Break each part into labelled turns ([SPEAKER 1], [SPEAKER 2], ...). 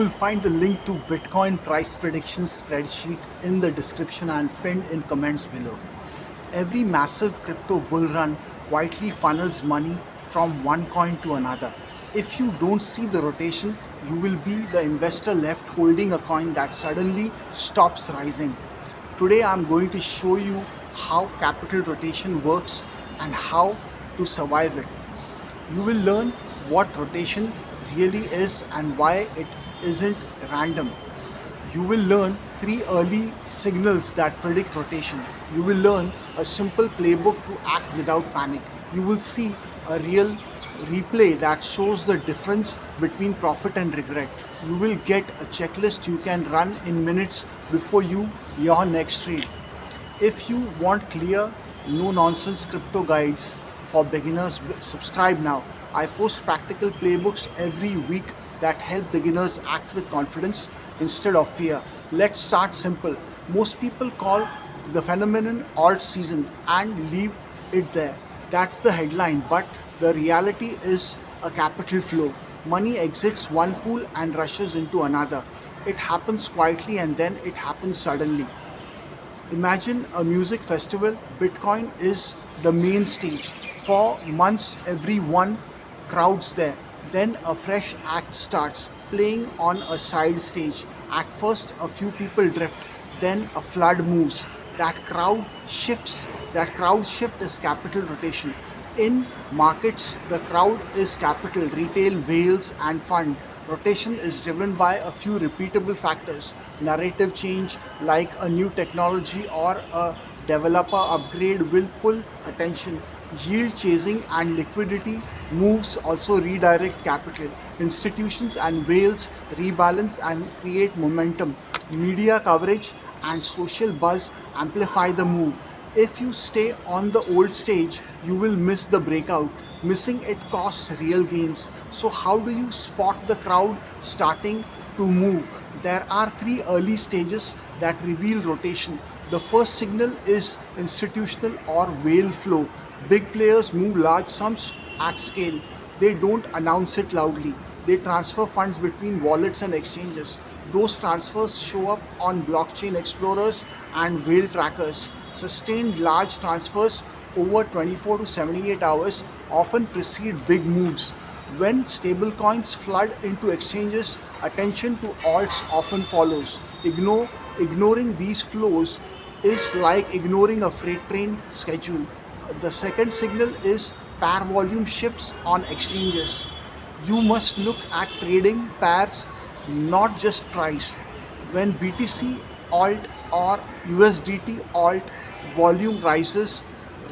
[SPEAKER 1] You'll find the link to Bitcoin price prediction spreadsheet in the description and pinned in comments below. Every massive crypto bull run quietly funnels money from one coin to another. If you don't see the rotation, you will be the investor left holding a coin that suddenly stops rising. Today I'm going to show you how capital rotation works and how to survive it. You will learn what rotation really is and why it isn't random. You will learn three early signals that predict rotation. You will learn a simple playbook to act without panic. You will see a real replay that shows the difference between profit and regret. You will get a checklist you can run in minutes before your next trade. If you want clear, no nonsense crypto guides for beginners, subscribe now. I post practical playbooks every week that help beginners act with confidence instead of fear. Let's start simple. Most people call the phenomenon alt season and leave it there. That's the headline, but the reality is a capital flow. Money exits one pool and rushes into another. It happens quietly and then it happens suddenly. Imagine a music festival. Bitcoin is the main stage. For months, everyone crowds there. Then a fresh act starts playing on a side stage. At first, a few people drift. Then a flood moves. That crowd shifts. That crowd shift is capital rotation. In markets, the crowd is capital, retail, whales, and fund. Rotation is driven by a few repeatable factors. Narrative change, like a new technology or a developer upgrade, will pull attention. Yield chasing and liquidity moves also redirect capital. Institutions and whales rebalance and create momentum. Media coverage and social buzz amplify the move. If you stay on the old stage, you will miss the breakout. Missing it costs real gains. So, how do you spot the crowd starting to move? There are three early stages that reveal rotation. The first signal is institutional or whale flow. Big players move large sums at scale. They don't announce it loudly. They transfer funds between wallets and exchanges. Those transfers show up on blockchain explorers and whale trackers. Sustained large transfers over 24 to 78 hours often precede big moves. When stablecoins flood into exchanges, attention to alts often follows. Ignoring these flows is like ignoring a freight train schedule. The second signal is pair volume shifts on exchanges. You must look at trading pairs, not just price. When BTC alt or USDT alt volume rises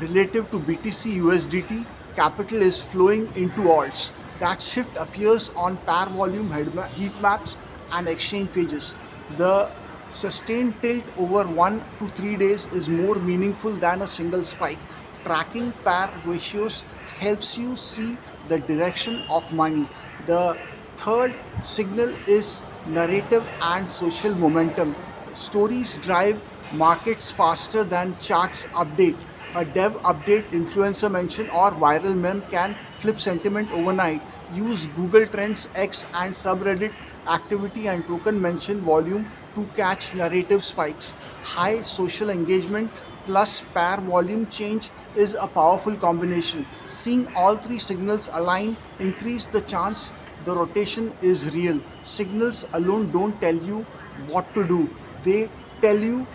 [SPEAKER 1] relative to BTC USDT, capital is flowing into alts. That shift appears on pair volume heat maps and exchange pages. The sustained tilt over 1 to 3 days is more meaningful than a single spike. Tracking pair ratios helps you see the direction of money. The third signal is narrative and social momentum. Stories drive markets faster than charts update. A dev update, influencer mention, or viral meme can flip sentiment overnight. Use Google Trends, X, and subreddit activity and token mention volume to catch narrative spikes. High social engagement plus pair volume change is a powerful combination. Seeing all three signals align increase the chance the rotation is real. Signals alone don't tell you what to do. They tell you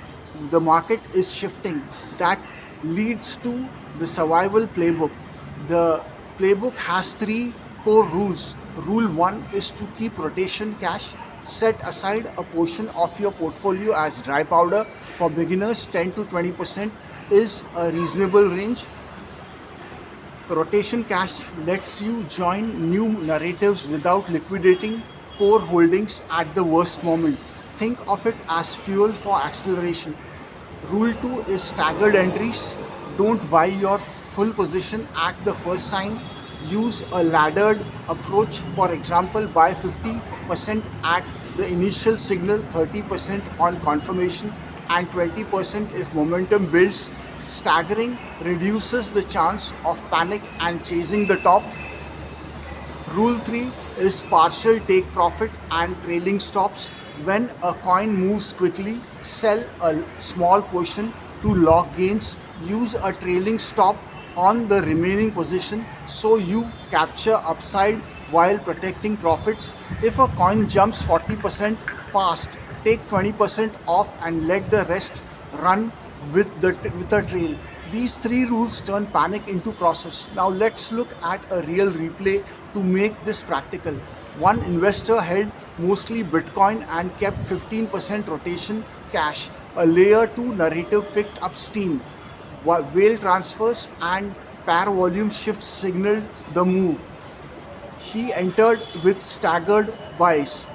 [SPEAKER 1] the market is shifting. That leads to the survival playbook. The playbook has three core rules. Rule 1 is to keep rotation cash. Set aside a portion of your portfolio as dry powder. For beginners, 10 to 20% is a reasonable range. Rotation cash lets you join new narratives without liquidating core holdings at the worst moment. Think of it as fuel for acceleration. Rule 2 is staggered entries. Don't buy your full position at the first sign. Use a laddered approach. For example, buy 50% at the initial signal, 30% on confirmation, and 20% if momentum builds. Staggering reduces the chance of panic and chasing the top. Rule 3 is partial take profit and trailing stops. When a coin moves quickly, sell a small portion to lock gains. Use a trailing stop on the remaining position so you capture upside while protecting profits. If a coin jumps 40% fast, take 20% off and let the rest run with a trail. These three rules turn panic into process. Now let's look at a real replay to make this practical. One investor held mostly Bitcoin and kept 15% rotation cash. A layer 2 narrative picked up steam. Whale transfers and pair volume shifts signaled the move. He entered with staggered buys.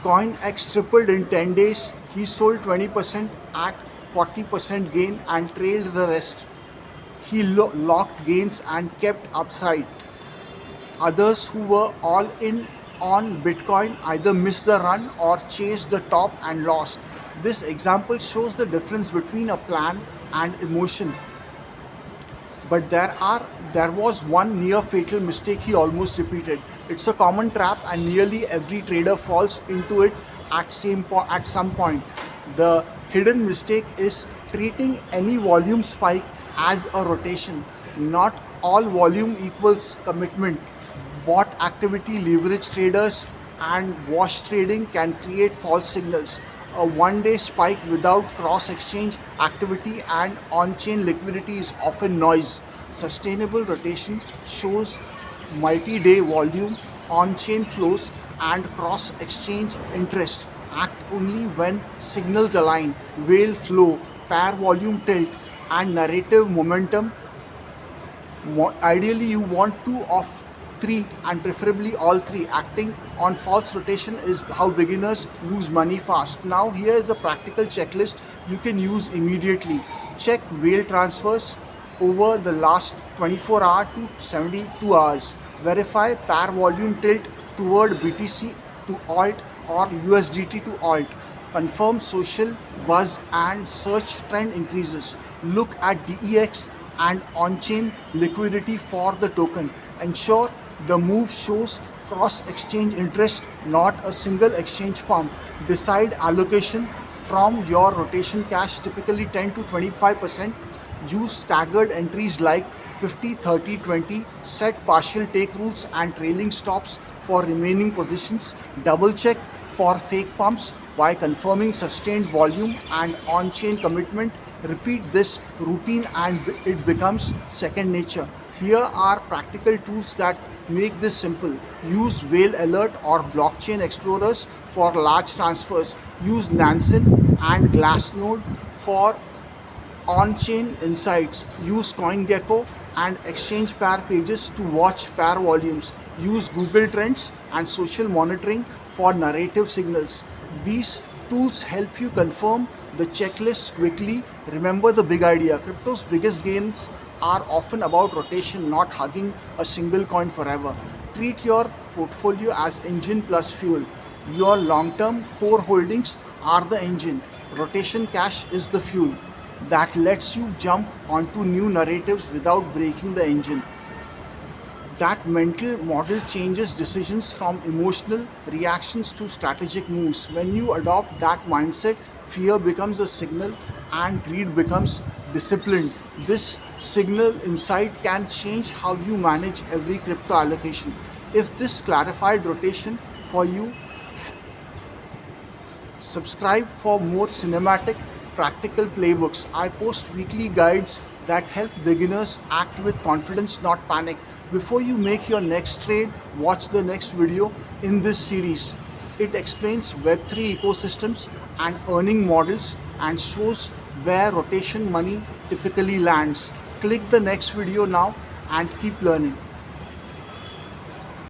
[SPEAKER 1] Coin X tripled in 10 days. He sold 20% at 40% gain and trailed the rest. He locked gains and kept upside. Others who were all in on Bitcoin either missed the run or chased the top and lost. This example shows the difference between a plan and emotion. But there was one near fatal mistake he almost repeated. It's a common trap and nearly every trader falls into it at some point. The hidden mistake is treating any volume spike as a rotation. Not all volume equals commitment. Bot activity, leverage traders, and wash trading can create false signals. A one-day spike without cross-exchange activity and on-chain liquidity is often noise. Sustainable rotation shows multi-day volume, on-chain flows, and cross-exchange interest. Act only when signals align, whale flow, pair volume tilt, and narrative momentum. Ideally, you want two of three and preferably all three. Acting on false rotation is how beginners lose money fast. Now here is a practical checklist you can use immediately. Check whale transfers over the last 24 hours to 72 hours. Verify pair volume tilt toward BTC to alt or USDT to alt. Confirm social buzz and search trend increases. Look at DEX and on-chain liquidity for the token. Ensure the move shows cross-exchange interest, not a single exchange pump. Decide allocation from your rotation cash, typically 10 to 25%. Use staggered entries like 50, 30, 20. Set partial take rules and trailing stops for remaining positions. Double check for fake pumps by confirming sustained volume and on-chain commitment. Repeat this routine and it becomes second nature. Here are practical tools that make this simple. Use Whale Alert or Blockchain Explorers for large transfers. Use Nansen and Glassnode for on-chain insights. Use CoinGecko and exchange pair pages to watch pair volumes. Use Google Trends and social monitoring for narrative signals. These tools help you confirm the checklist quickly. Remember the big idea. Crypto's biggest gains are often about rotation, not hugging a single coin forever. Treat your portfolio as engine plus fuel. Your long-term core holdings are the engine. Rotation cash is the fuel that lets you jump onto new narratives without breaking the engine. That mental model changes decisions from emotional reactions to strategic moves. When you adopt that mindset, fear becomes a signal and greed becomes disciplined. This signal insight can change how you manage every crypto allocation. If this clarified rotation for you, subscribe for more cinematic, practical playbooks. I post weekly guides that help beginners act with confidence, not panic. Before you make your next trade, watch the next video in this series. It explains Web3 ecosystems and earning models and shows where rotation money typically lands. Click the next video now and keep learning.